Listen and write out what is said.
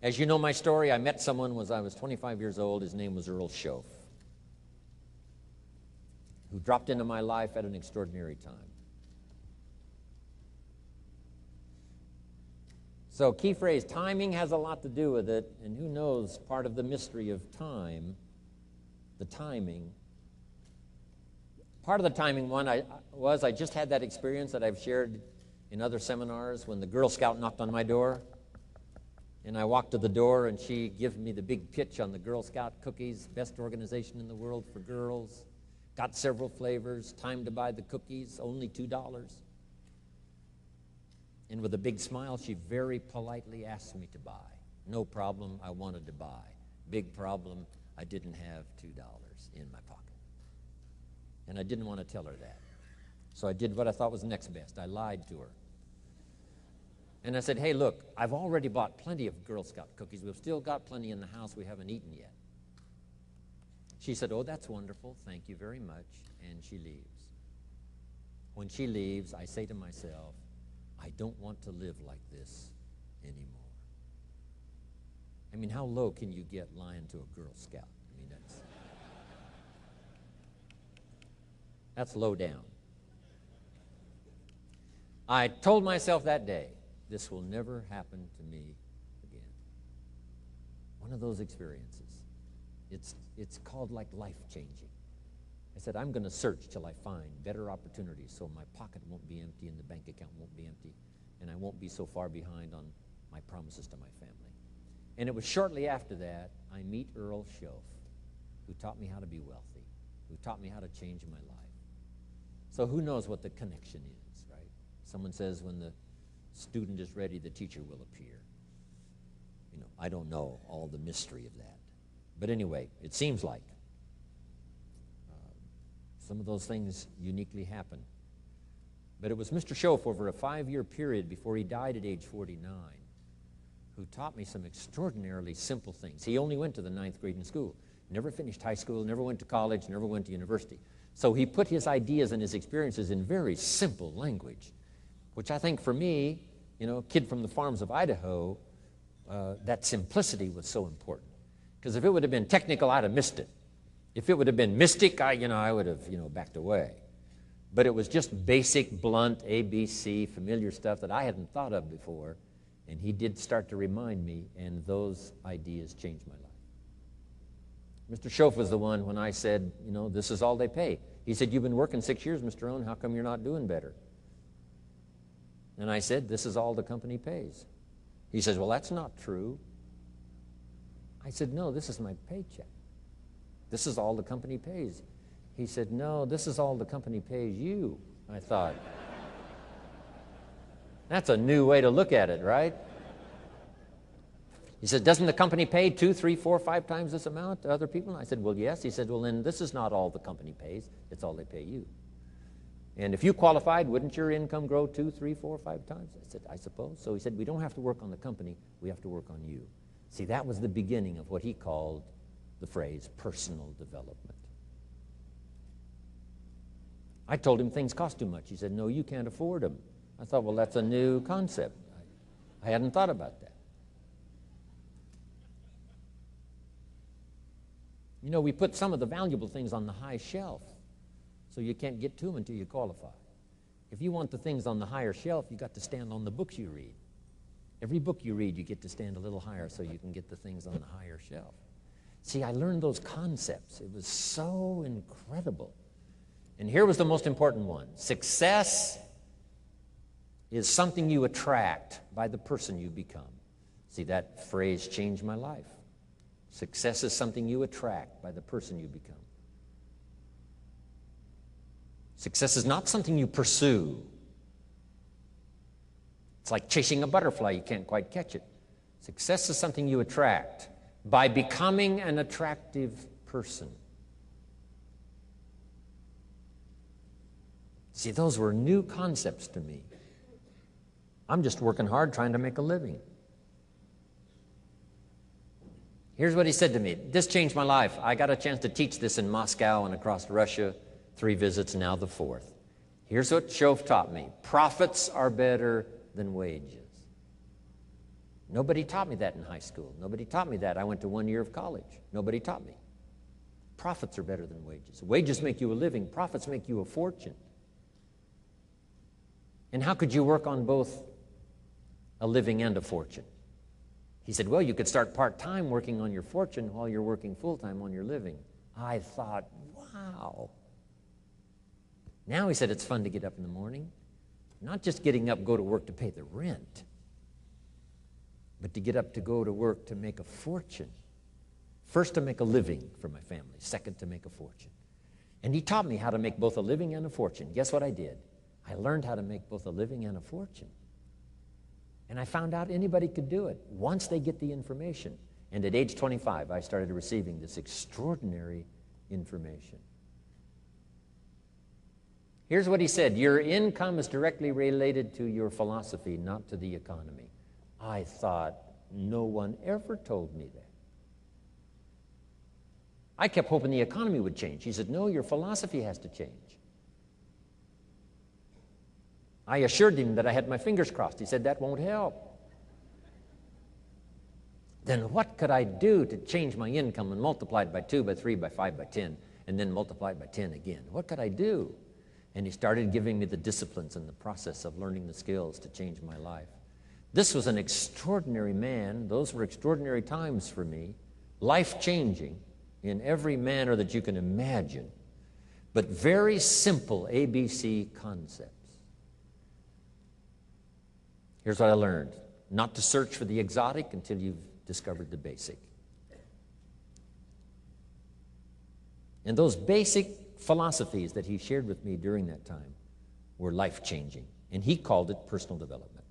As you know my story, I met someone when I was 25 years old. His name was Earl Schoaf, who dropped into my life at an extraordinary time. So key phrase, timing has a lot to do with it, and who knows, part of the mystery of time, the timing. Part of the timing one I just had that experience that I've shared in other seminars when the Girl Scout knocked on my door. And I walked to the door, and she gives me the big pitch on the Girl Scout cookies, best organization in the world for girls. Got several flavors, time to buy the cookies, only $2. And with a big smile, she very politely asked me to buy. No problem, I wanted to buy. Big problem, I didn't have $2 in my pocket. And I didn't want to tell her that. So I did what I thought was next best. I lied to her. And I said, hey, look, I've already bought plenty of Girl Scout cookies. We've still got plenty in the house we haven't eaten yet. She said, oh, that's wonderful. Thank you very much. And she leaves. When she leaves, I say to myself, I don't want to live like this anymore. I mean, how low can you get lying to a Girl Scout? I mean, that's low down. I told myself that day, this will never happen to me again. One of those experiences. It's called like life-changing. I said, I'm going to search till I find better opportunities so my pocket won't be empty and the bank account won't be empty, and I won't be so far behind on my promises to my family. And it was shortly after that I meet Earl Schoaf, who taught me how to be wealthy, who taught me how to change my life. So who knows what the connection is, right? Someone says when the student is ready, the teacher will appear. You know, I don't know all the mystery of that. But anyway, it seems like some of those things uniquely happen. But it was Mr. Schoaf over a 5-year period before he died at age 49 who taught me some extraordinarily simple things. He only went to the 9th grade in school, never finished high school, never went to college, never went to university. So he put his ideas and his experiences in very simple language, which I think for me, you know, a kid from the farms of Idaho, that simplicity was so important. Because if it would have been technical, I'd have missed it. If it would have been mystic, I would have, backed away. But it was just basic, blunt, ABC, familiar stuff that I hadn't thought of before. And he did start to remind me, and those ideas changed my life. Mr. Schoaf was the one when I said, this is all they pay. He said, you've been working 6 years, Mr. Rohn, how come you're not doing better? And I said, this is all the company pays. He says, well, that's not true. I said, no, this is my paycheck. This is all the company pays. He said, no, this is all the company pays you. I thought, that's a new way to look at it, right? He said, doesn't the company pay 2, 3, 4, 5 times this amount to other people? I said, well, yes. He said, well, then this is not all the company pays. It's all they pay you. And if you qualified, wouldn't your income grow 2, 3, 4, 5 times? I said, I suppose. So he said, we don't have to work on the company. We have to work on you. See, that was the beginning of what he called the phrase personal development. I told him things cost too much. He said, no, you can't afford them. I thought, well, that's a new concept. I hadn't thought about that. We put some of the valuable things on the high shelf, so you can't get to them until you qualify. If you want the things on the higher shelf, you got to stand on the books you read. Every book you read, you get to stand a little higher so you can get the things on the higher shelf. See, I learned those concepts. It was so incredible. And here was the most important one. Success is something you attract by the person you become. See, that phrase changed my life. Success is something you attract by the person you become. Success is not something you pursue. It's like chasing a butterfly. You can't quite catch it. Success is something you attract by becoming an attractive person. See, those were new concepts to me. I'm just working hard trying to make a living. Here's what he said to me. This changed my life. I got a chance to teach this in Moscow and across Russia. 3 visits, now the 4th. Here's what Schoaf taught me. Profits are better than wages. Nobody taught me that in high school. Nobody taught me that. I went to 1 year of college. Nobody taught me. Profits are better than wages. Wages make you a living. Profits make you a fortune. And how could you work on both a living and a fortune? He said, well, you could start part-time working on your fortune while you're working full-time on your living. I thought, wow. Now, he said, it's fun to get up in the morning. Not just getting up, go to work to pay the rent, but to get up to go to work to make a fortune. First, to make a living for my family. Second, to make a fortune. And he taught me how to make both a living and a fortune. Guess what I did? I learned how to make both a living and a fortune. And I found out anybody could do it once they get the information. And at age 25, I started receiving this extraordinary information. Here's what he said: your income is directly related to your philosophy, not to the economy. I thought, no one ever told me that. I kept hoping the economy would change. He said, no, your philosophy has to change. I assured him that I had my fingers crossed. He said, that won't help. Then what could I do to change my income and multiply it by 2, by 3, by 5, by 10, and then multiply it by 10 again? What could I do? And he started giving me the disciplines and the process of learning the skills to change my life. This was an extraordinary man. Those were extraordinary times for me, life-changing in every manner that you can imagine, but very simple ABC concepts. Here's what I learned: not to search for the exotic until you've discovered the basic. And those basic philosophies that he shared with me during that time were life-changing, and he called it personal development.